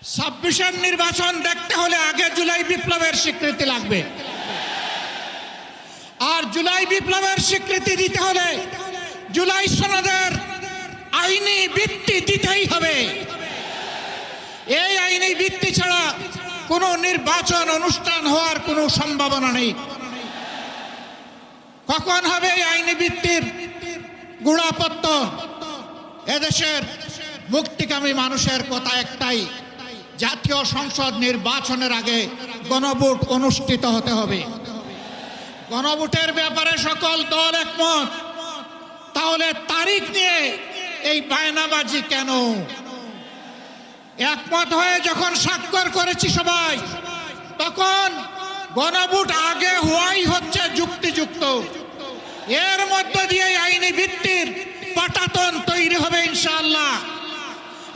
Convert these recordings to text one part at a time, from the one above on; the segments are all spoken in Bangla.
26-এর নির্বাচন দেখতে হলে আগে জুলাই বিপ্লবের স্বীকৃতি লাগবে, আর জুলাই বিপ্লবের স্বীকৃতি দিতে হলে জুলাই সনদের আইনি ভিত্তি দিতেই হবে। এই আইনি ভিত্তি ছাড়া কোনো নির্বাচন অনুষ্ঠান হওয়ার কোনো সম্ভাবনা নেই। কখন হবে এই আইনি ভিত্তির গোড়াপত্তন? এদেশের মুক্তিকামী মানুষের কথা একটাই, জাতীয় সংসদ নির্বাচনের আগে গণভোট অনুষ্ঠিত হতে হবে। গণভোটের ব্যাপারে সকল দল একমত, তাহলে তারিখ নিয়ে এই বায়নাবাজি কেন? একমত হয়ে যখন স্বাক্ষর করেছি সবাই, তখন গণভোট আগে হওয়াই হচ্ছে যুক্তিযুক্ত। এর মধ্য দিয়ে আইনি ভিত্তির পাটাতন তৈরি হবে ইনশাআল্লাহ,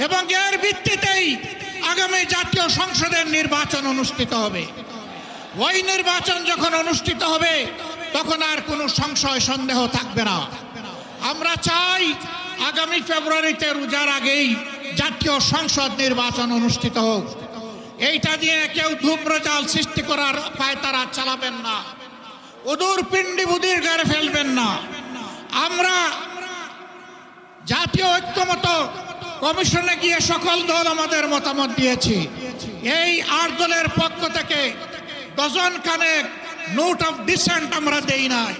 এবং এর ভিত্তিতেই আগামী জাতীয় সংসদের নির্বাচন অনুষ্ঠিত হবে। ওই নির্বাচন যখন অনুষ্ঠিত হবে তখন আর কোনো সংশয় সন্দেহ থাকবে না। আমরা চাই আগামী ফেব্রুয়ারিতে রোজার আগেই জাতীয় সংসদ নির্বাচন অনুষ্ঠিত হোক। এইটা দিয়ে কেউ ধূম্রজাল সৃষ্টি করার পায়তারা চালাবেন না, উদূর পিণ্ডি বুদির গায়ে ফেলবেন না। আমরা জাতীয় ঐক্যমত কমিশনে গিয়ে সকল দল আমাদের মতামত দিয়েছি। এই 8 দলের পক্ষ থেকে ডজন খানেক নোট অফ ডিসেন্ট আমরা দেই নাই।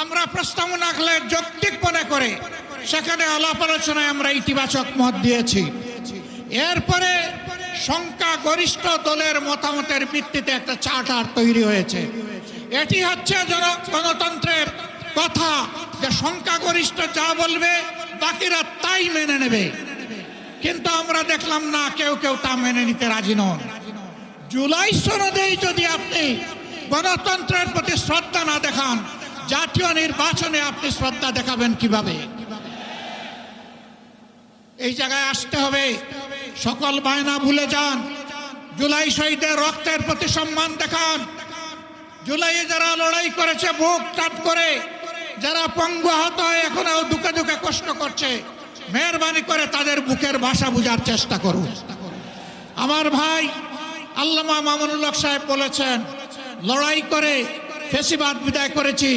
আমরা প্রস্তাবনা রাখলে যৌক্তিক মনে করে সেখানে আলাপ আলোচনায় আমরা ইতিবাচক মত দিয়েছি। এরপরে সংখ্যাগরিষ্ঠ দলের মতামতের ভিত্তিতে একটা চার্টার তৈরি হয়েছে। এটি হচ্ছে গণতন্ত্রের কথা, যে সংখ্যাগরিষ্ঠ যা বলবে বাকিরা তাই মেনে নেবে। কিন্তু আমরা দেখলাম না, কেউ কেউ তা মেনে নিতে রাজি নন। জুলাই সনদেই যদি আপনি গণতন্ত্রের প্রতি শ্রদ্ধা না দেখান, জাতীয় নির্বাচনে আপনি শ্রদ্ধা দেখাবেন কিভাবে? এই জায়গায় আসতে হবে। সকল বায়না ভুলে যান, জুলাই শহীদের রক্তের প্রতি সম্মান দেখান। জুলাইয়ে যারা লড়াই করেছে বুক টাপ করে, যারা পঙ্গু আহত হয়ে এখনো দুঃখে দুঃখে কষ্ট করছে, মেহরবানি করে তাদের বুকের ভাষা বোঝার চেষ্টা করুন। আমার ভাই আল্লামা মামুনুল হক সাহেব বলেছেন, লড়াই করে ফেসিবাদ বিদায় করেছি,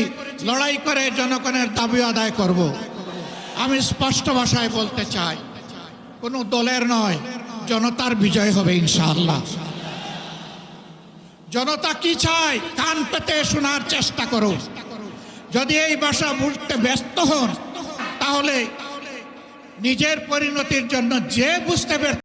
লড়াই করে জনগণের দাবি আদায় করব। আমি স্পষ্ট ভাষায় বলতে চাই, কোনো দলের নয়, জনতার বিজয় হবে ইনশাআল্লাহ। জনতা কি চায় কান পেতে শোনার চেষ্টা করুন। যদি এই ভাষা বুঝতে ব্যস্ত হন, তাহলে নিজের পরিণতির জন্য যে বুঝতে